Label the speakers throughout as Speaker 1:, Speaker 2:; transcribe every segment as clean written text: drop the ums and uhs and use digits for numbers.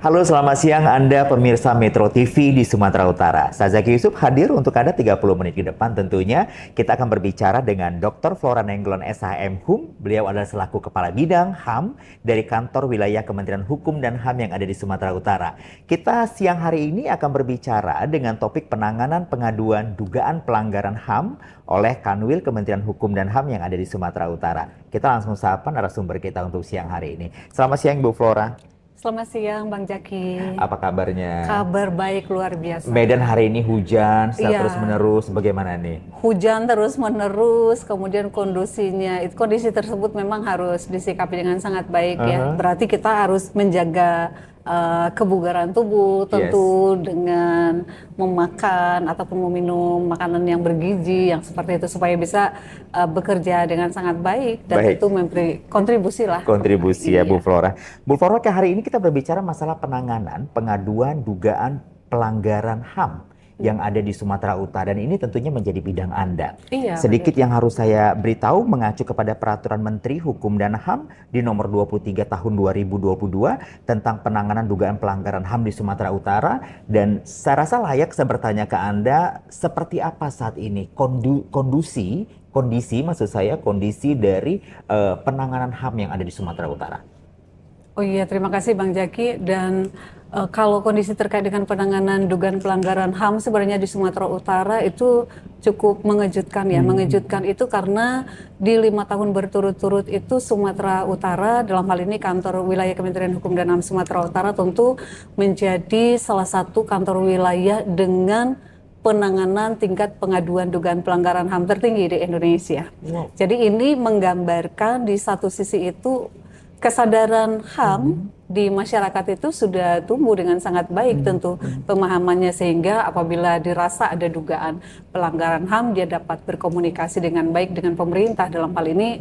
Speaker 1: Halo, selamat siang Anda pemirsa Metro TV di Sumatera Utara. Saya Zaki Yusuf hadir untuk Anda 30 menit ke depan tentunya. Kita akan berbicara dengan Dr. Flora Nainggolan SHM HUM. Beliau adalah selaku Kepala Bidang HAM dari Kantor Wilayah Kementerian Hukum dan HAM yang ada di Sumatera Utara. Kita siang hari ini akan berbicara dengan topik penanganan pengaduan dugaan pelanggaran HAM oleh Kanwil Kementerian Hukum dan HAM yang ada di Sumatera Utara. Kita langsung sapa narasumber kita untuk siang hari ini. Selamat siang Bu Flora.
Speaker 2: Selamat siang Bang Jaki.
Speaker 1: Apa kabarnya?
Speaker 2: Kabar baik luar biasa.
Speaker 1: Medan hari ini hujan
Speaker 2: Iya.
Speaker 1: terus menerus, bagaimana nih?
Speaker 2: Hujan terus menerus, kemudian kondisi tersebut memang harus disikapi dengan sangat baik ya. Berarti kita harus menjaga kebugaran tubuh tentu dengan memakan ataupun meminum makanan yang bergizi yang seperti itu supaya bisa bekerja dengan sangat baik dan itu memberi kontribusi lah.
Speaker 1: Kontribusi ya Bu Flora. Bu Flora, ke hari ini kita berbicara masalah penanganan pengaduan dugaan pelanggaran HAM yang ada di Sumatera Utara, dan ini tentunya menjadi bidang Anda.
Speaker 2: Iya,
Speaker 1: sedikit yang harus saya beritahu mengacu kepada Peraturan Menteri Hukum dan HAM di nomor 23 tahun 2022 tentang penanganan dugaan pelanggaran HAM di Sumatera Utara, dan saya rasa layak saya bertanya ke Anda, seperti apa saat ini kondisi dari penanganan HAM yang ada di Sumatera Utara?
Speaker 2: Oh iya, terima kasih Bang Jaki. Dan kalau kondisi terkait dengan penanganan dugaan pelanggaran HAM sebenarnya di Sumatera Utara itu cukup mengejutkan ya. Mengejutkan itu karena di 5 tahun berturut-turut itu Sumatera Utara, dalam hal ini Kantor Wilayah Kementerian Hukum dan HAM Sumatera Utara tentu menjadi salah satu kantor wilayah dengan penanganan tingkat pengaduan dugaan pelanggaran HAM tertinggi di Indonesia. Jadi ini menggambarkan di satu sisi itu kesadaran HAM di masyarakat itu sudah tumbuh dengan sangat baik tentu pemahamannya, sehingga apabila dirasa ada dugaan pelanggaran HAM dia dapat berkomunikasi dengan baik dengan pemerintah, dalam hal ini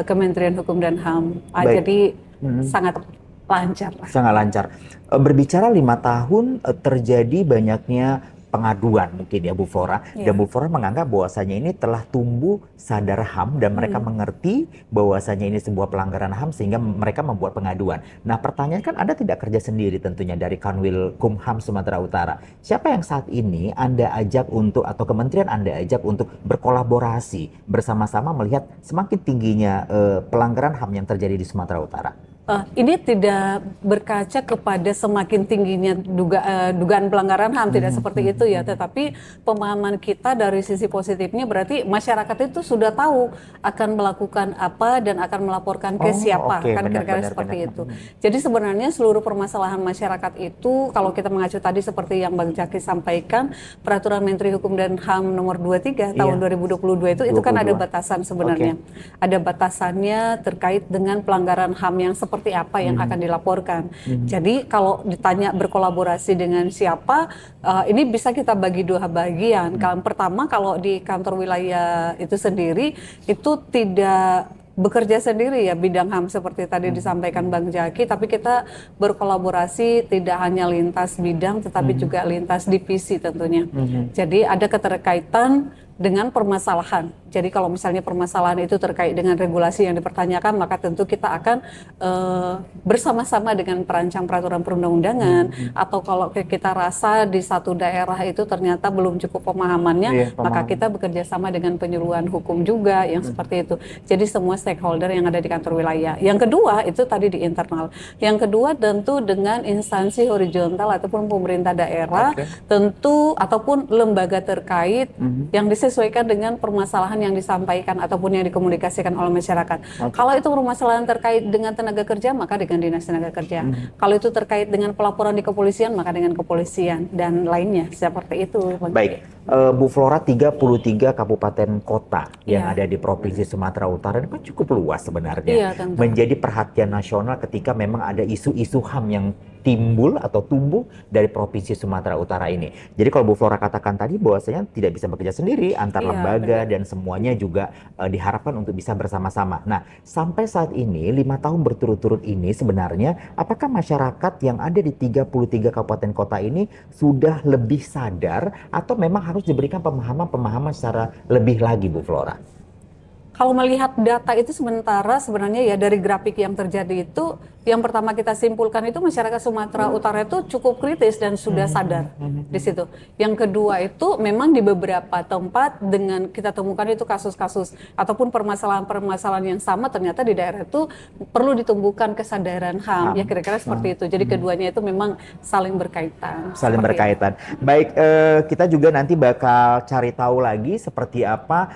Speaker 2: Kementerian Hukum dan HAM. Jadi sangat lancar.
Speaker 1: Sangat lancar. Berbicara 5 tahun terjadi banyaknya pengaduan mungkin ya Bu Flora, dan Bu Flora menganggap bahwasanya ini telah tumbuh sadar HAM dan mereka mengerti bahwasanya ini sebuah pelanggaran HAM sehingga mereka membuat pengaduan. Nah, pertanyaan kan Anda tidak kerja sendiri tentunya dari Kanwil Kumham Sumatera Utara. Siapa yang saat ini Anda ajak untuk, atau kementerian Anda ajak untuk berkolaborasi bersama-sama melihat semakin tingginya pelanggaran HAM yang terjadi di Sumatera Utara?
Speaker 2: Ini tidak berkaca kepada semakin tingginya dugaan pelanggaran HAM, tidak seperti itu ya, tetapi pemahaman kita dari sisi positifnya berarti masyarakat itu sudah tahu akan melakukan apa dan akan melaporkan ke siapa, kan kira-kira seperti itu. Jadi sebenarnya seluruh permasalahan masyarakat itu, kalau kita mengacu tadi seperti yang Bang Jaki sampaikan, Peraturan Menteri Hukum dan HAM nomor 23 tahun 2022 itu kan ada batasan sebenarnya. Ada batasannya terkait dengan pelanggaran HAM yang seperti apa yang akan dilaporkan. Jadi kalau ditanya berkolaborasi dengan siapa, ini bisa kita bagi dua bagian. Pertama, kalau di kantor wilayah itu sendiri itu tidak bekerja sendiri ya bidang HAM seperti tadi disampaikan Bang Jaki, tapi kita berkolaborasi tidak hanya lintas bidang tetapi juga lintas divisi tentunya. Jadi ada keterkaitan dengan permasalahan. Jadi kalau misalnya permasalahan itu terkait dengan regulasi yang dipertanyakan, maka tentu kita akan bersama-sama dengan perancang peraturan perundang-undangan, atau kalau kita rasa di satu daerah itu ternyata belum cukup pemahamannya, maka kita bekerja sama dengan penyuluhan hukum juga yang seperti itu. Jadi semua stakeholder yang ada di kantor wilayah. Yang kedua itu tadi di internal. Yang kedua tentu dengan instansi horizontal ataupun pemerintah daerah, tentu ataupun lembaga terkait yang disesuaikan dengan permasalahan yang disampaikan ataupun yang dikomunikasikan oleh masyarakat. Kalau itu permasalahan terkait dengan tenaga kerja, maka dengan dinas tenaga kerja. Kalau itu terkait dengan pelaporan di kepolisian, maka dengan kepolisian dan lainnya seperti itu.
Speaker 1: Baik, Bu Flora, 33 kabupaten kota yang ada di Provinsi Sumatera Utara ini kan cukup luas sebenarnya. Menjadi perhatian nasional ketika memang ada isu-isu HAM yang timbul atau tumbuh dari Provinsi Sumatera Utara ini. Jadi kalau Bu Flora katakan tadi bahwasanya tidak bisa bekerja sendiri, antar lembaga dan semuanya juga diharapkan untuk bisa bersama-sama. Nah, sampai saat ini 5 tahun berturut-turut ini sebenarnya apakah masyarakat yang ada di 33 kabupaten kota ini sudah lebih sadar atau memang harus diberikan pemahaman-pemahaman secara lebih lagi, Bu Flora?
Speaker 2: Kalau melihat data itu sebenarnya ya dari grafik yang terjadi itu, yang pertama kita simpulkan itu masyarakat Sumatera Utara itu cukup kritis dan sudah sadar di situ. Yang kedua itu memang di beberapa tempat dengan kita temukan itu kasus-kasus ataupun permasalahan-permasalahan yang sama, ternyata di daerah itu perlu ditumbuhkan kesadaran HAM. Ya kira-kira seperti itu. Jadi keduanya itu memang saling berkaitan.
Speaker 1: Saling berkaitan. Baik, kita juga nanti bakal cari tahu lagi seperti apa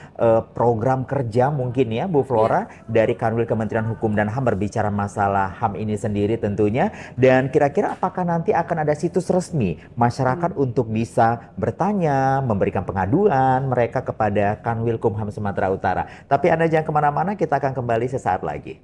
Speaker 1: program kerja mungkin ya Bu Flora dari Kanwil Kementerian Hukum dan HAM berbicara masalah HAM ini sendiri tentunya, dan kira-kira apakah nanti akan ada situs resmi masyarakat untuk bisa bertanya, memberikan pengaduan mereka kepada Kanwil Kumham Sumatera Utara. Tapi Anda jangan kemana-mana, kita akan kembali sesaat lagi.